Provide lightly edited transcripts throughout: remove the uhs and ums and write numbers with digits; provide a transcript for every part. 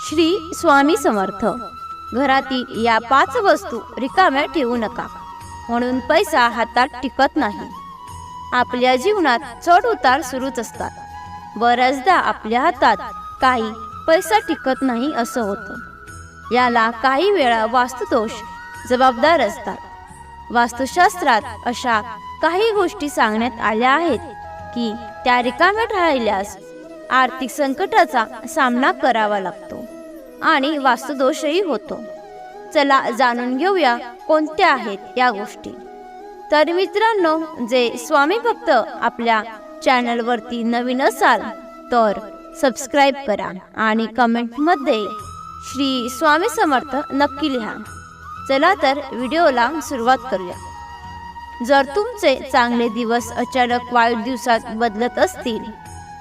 श्री स्वामी समर्थ. घरातील या 5 वस्तू रिकाम्या ठेवू नका, म्हणून पैसा हातात टिकत नाही. आपल्या जीवनात चढ उतार सुरूच असतात. बऱ्याचदा आपल्या हातात काही पैसा टिकत नाही असं होतं. याला काही वेळा वास्तुदोष जबाबदार असतात. वास्तुशास्त्रात अशा काही गोष्टी सांगण्यात आल्या आहेत की त्या रिकाम्या राहिल्यास आर्थिक संकटाचा सामना करावा लागतो आणि वास्तुदोषही होतो. चला जाणून घेऊया कोणत्या आहेत या गोष्टी. तर मित्रांनो, जे स्वामी भक्त आपल्या चॅनलवरती नवीन असाल तर सबस्क्राईब करा आणि कमेंटमध्ये श्री स्वामी समर्थ नक्की लिहा. चला तर व्हिडिओला सुरुवात करूया. जर तुमचे चांगले दिवस अचानक वाईट दिवसात बदलत असतील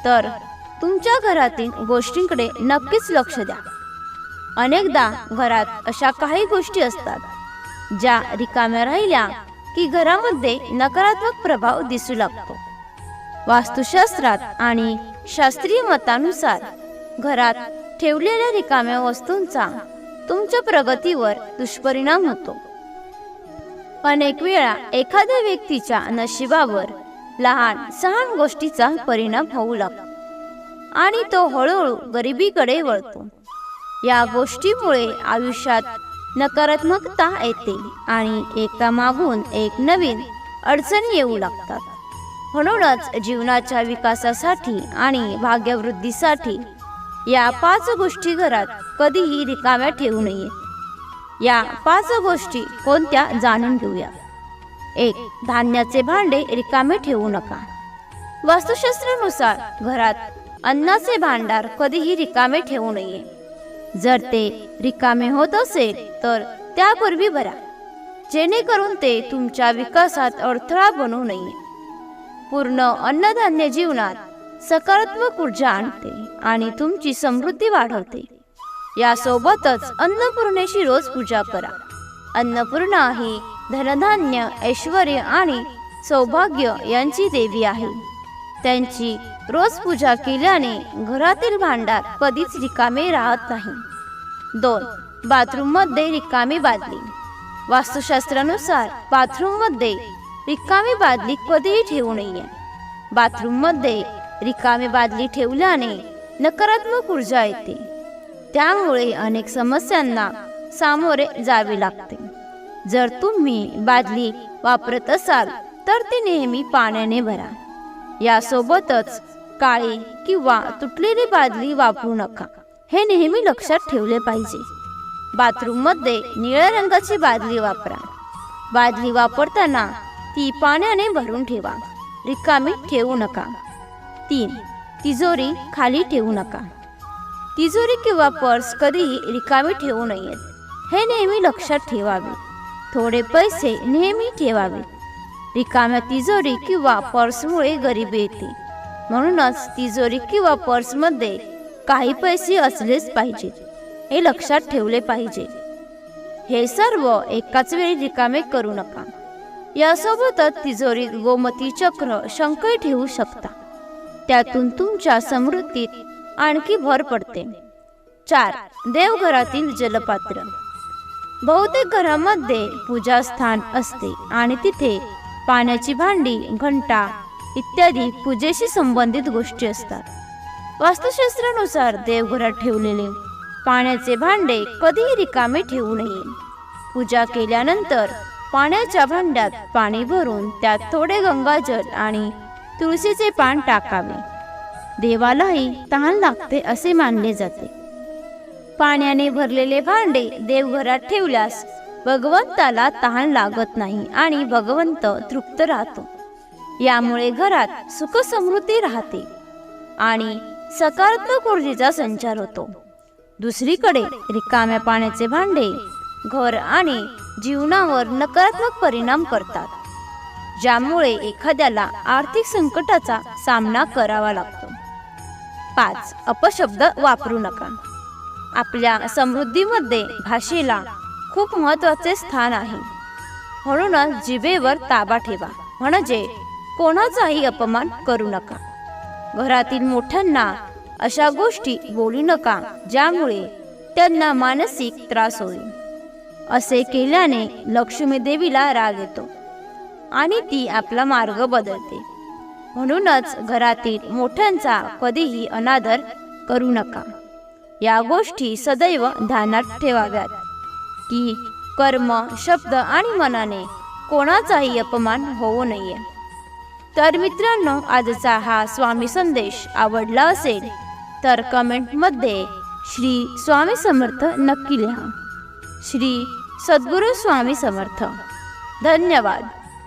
तर तुमच्या घरातील गोष्टींकडे नक्कीच लक्ष द्या. अनेकदा घरात अशा काही गोष्टी असतात ज्या रिकाम्या राहिल्या की घरामध्ये नकारात्मक प्रभाव दिसू लागतो. वास्तुशास्त्रात आणि शास्त्रीय मतानुसार घरात ठेवलेल्या रिकाम्या वस्तूंचा तुमच्या प्रगतीवर दुष्परिणाम होतो. अनेक वेळा एखाद्या व्यक्तीच्या नशिबावर लहान सहान गोष्टीचा परिणाम होऊ लागतो आणि तो हळूहळू गरिबीकडे वळतो. या गोष्टीमुळे आयुष्यात नकारात्मकता येते आणि एकामागून एक नवीन अडचणी येऊ लागतात. म्हणूनच जीवनाच्या विकासासाठी आणि भाग्यवृद्धीसाठी या 5 गोष्टी घरात कधीही रिकाम्या ठेवू नये. या 5 गोष्टी कोणत्या जाणून घेऊया. 1. धान्याचे भांडे रिकामे ठेवू नका. वास्तुशास्त्रानुसार घरात अन्नाचे भांडार कधीही रिकामे ठेवू नये. जर ते रिकामे होत असेल तर त्यापूर्वी भरा, जेणेकरून ते तुमच्या विकासात अडथळा बनू नये. पूर्ण अन्नधान्य जीवनात सकारात्मक ऊर्जा आणते आणि तुमची समृद्धी वाढवते. यासोबतच अन्नपूर्णेची रोज पूजा करा. अन्नपूर्णा ही धनधान्य, ऐश्वर्य आणि सौभाग्य यांची देवी आहे. त्यांची रोज पूजा केल्याने घरातील भांडार कधीच रिकामे राहत नाही. 2. बाथरूममध्ये रिकामी बादली. वास्तुशास्त्रानुसार बाथरूममध्ये रिकामी बादली कधीही ठेवू नये. बाथरूममध्ये रिकामी बादली ठेवल्याने नकारात्मक ऊर्जा येते. त्यामुळे अनेक समस्यांना सामोरे जावे लागते. जर तुम्ही बादली वापरत असाल तर ती नेहमी पाण्याने भरा. यासोबतच काळी किंवा तुटलेली बादली वापरू नका, हे नेहमी लक्षात ठेवले पाहिजे. बाथरूममध्ये निळ्या रंगाची बादली वापरा. बादली वापरताना ती पाण्याने भरून ठेवा, रिकामी ठेवू नका. 3. तिजोरी खाली ठेवू नका. तिजोरी किंवा पर्स कधीही रिकामी ठेवू नयेत, हे नेहमी लक्षात ठेवावे. थोडे पैसे नेहमी ठेवावे. रिकाम्या तिजोरी किंवा पर्समुळे गरिबी येते. म्हणूनच तिजोरी किंवा पर्समध्ये काही पैसे असलेच पाहिजेत, हे लक्षात ठेवले पाहिजे. हे सर्व एकाच वेळी रिकामे करू नका. यासोबतच तिजोरीत गोमती चक्र, शंखही ठेवू शकता. त्यातून तुमच्या समृद्धीत आणखी भर पडते. 4. देवघरातील जलपात्र. बहुतेक घरामध्ये पूजास्थान असते आणि तिथे पाण्याची भांडी, घंटा इत्यादी पूजेशी संबंधित गोष्टी असतात. वास्तुशास्त्रानुसार देवघरात ठेवलेले पाण्याचे भांडे कधीही रिकामे ठेवू नये. पूजा केल्यानंतर पाण्याच्या भांड्यात पाणी भरून त्यात थोडे गंगाजल आणि तुळशीचे पान टाकावे. देवालाही तहान लागते असे मानले जाते. पाण्याने भरलेले भांडे देवघरात ठेवल्यास भगवंताला तहान लागत नाही आणि भगवंत तृप्त राहतो. यामुळे घरात सुख समृद्धी राहते आणि सकारात्मक ऊर्जेचा संचार होतो. दुसरीकडे रिकाम्या पाण्याचे भांडे घर आणि जीवनावर नकारात्मक परिणाम करतात, ज्यामुळे एखाद्याला आर्थिक संकटाचा सामना करावा लागतो. 5. अपशब्द वापरू नका. आपल्या समृद्धीमध्ये भाषेला खूप महत्त्वाचे स्थान आहे. म्हणूनच जिभेवर ताबा ठेवा, म्हणजे कोणाचाही अपमान करू नका. घरातील मोठ्यांना अशा गोष्टी बोलू नका ज्यामुळे त्यांना मानसिक त्रास होईल. असे केल्याने लक्ष्मी देवीला राग येतो आणि ती आपला मार्ग बदलते. म्हणूनच घरातील मोठ्यांचा कधीही अनादर करू नका. या गोष्टी सदैव ध्यानात ठेवाव्यात की कर्म, शब्द आणि मनाने कोणाचाही अपमान होऊ नये. तर मित्रांनो, आजचा हा स्वामी संदेश आवडला असेल तर कमेंटमध्ये श्री स्वामी समर्थ नक्की लिहा. श्री सद्गुरू स्वामी समर्थ. धन्यवाद.